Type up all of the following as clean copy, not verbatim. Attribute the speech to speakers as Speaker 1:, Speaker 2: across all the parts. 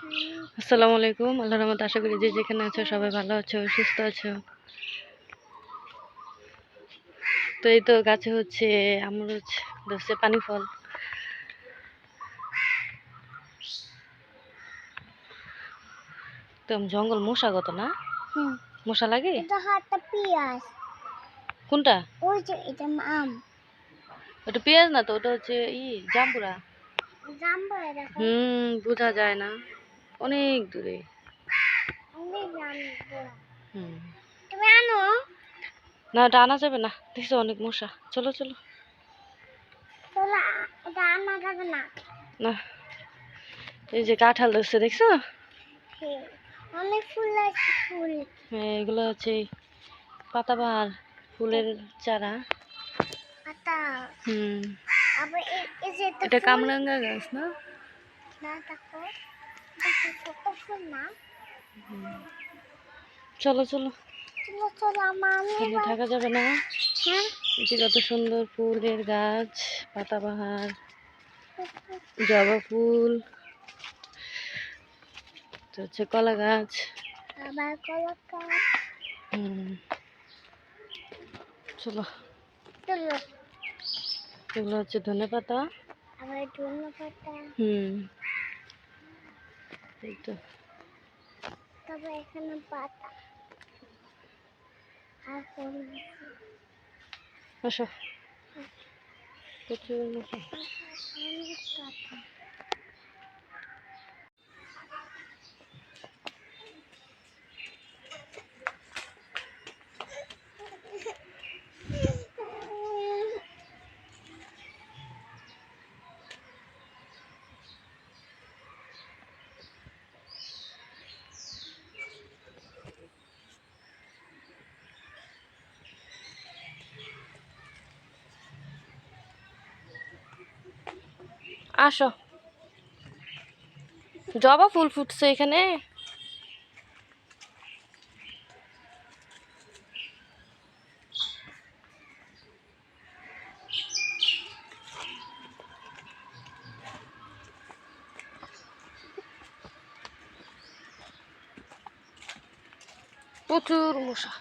Speaker 1: আসসালামু আলাইকুম। আল্লাহর রহমতে আশা করি যে যেখানে আছো সবাই ভালো আছো, সুস্থ আছো। তো এই তো গাছে হচ্ছে আমরুচ ধরছে, পানি ফল। তো জঙ্গল মশাগত না? মশা লাগে।
Speaker 2: এটা হাতটা পেঁয়াজ।
Speaker 1: কোনটা?
Speaker 2: ওই যে এটা আম।
Speaker 1: ওটা পেঁয়াজ না তো, ওটা হচ্ছে জাম্বুরা।
Speaker 2: জাম্বুরা দেখো।
Speaker 1: বোঝা যায় না, অনেক দূরে।
Speaker 2: অনেক জাম্বুরা। তুমি আনো
Speaker 1: না, ওটা আনা যাবে না, দেখছো অনেক মশা। চলো চলো।
Speaker 2: চলো, ওটা আনা যাবে না।
Speaker 1: না, এই যে কাঁঠাল ধরছে, দেখছো?
Speaker 2: অনেক ফুল আছে, ফুল।
Speaker 1: হ্যাঁ, এগুলো হচ্ছে পাতাবাহার ফুলের চারা।
Speaker 2: পাতা। আবার এই যে
Speaker 1: এটা কামরাঙ্গা গাছ না?
Speaker 2: না, দেখো দেখো ছোট ফুল না।
Speaker 1: চলো চলো
Speaker 2: চলো চলো,
Speaker 1: এখানে থাকা যাবে না।
Speaker 2: হ্যাঁ,
Speaker 1: এই যে কত সুন্দর ফুলের গাছ, পাতাবাহার, জবা ফুল, তো হচ্ছে কলা গাছ।
Speaker 2: আবার কলা গাছ।
Speaker 1: চলো।
Speaker 2: চলো,
Speaker 1: এগুলো হচ্ছে ধনে পাতা।
Speaker 2: আবার ধনে পাতা।
Speaker 1: এই তো।
Speaker 2: তবে এখানে পাতা আর ফুল
Speaker 1: আসো, প্রচুর মশা।
Speaker 2: অনেক পাতা।
Speaker 1: আসো, জবা ফুল ফুটছে এখানে। প্রচুর মশা।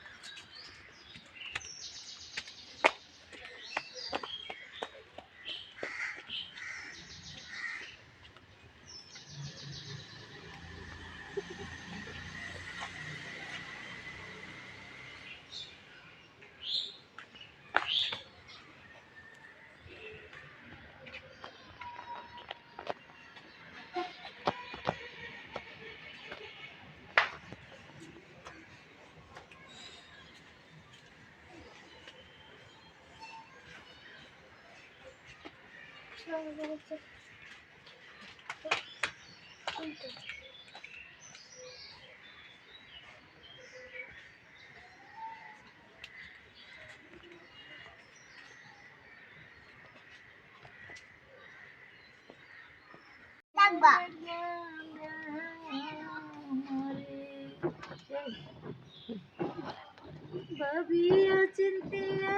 Speaker 2: ভাবিয়া চিন্তিয়া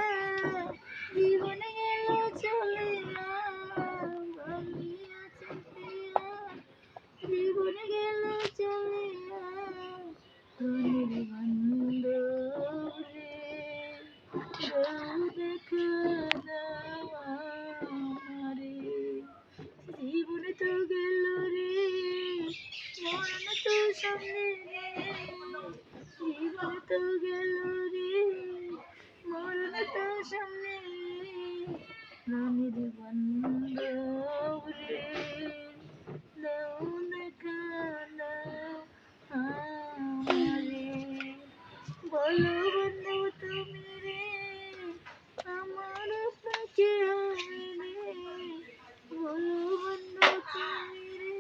Speaker 2: জীবনে গেল চলিয়া, ভাবিয়া চিন্তিয়া জীবনে গেল চলিয়া, ধনের বান্ধব রে দাও দেখা দাও আমারে। জীবনে তো গেল রে, মরণ তো সামনে রে, জীবনে তো গেল রে, মরণ তো সামনে রে, ধনের বান্ধব রে দাও দেখা দাও আমারে। বলো বন্ধু তুমি রে, আমার আপনাকে হবে রে, বলো বন্ধু তুমি রে।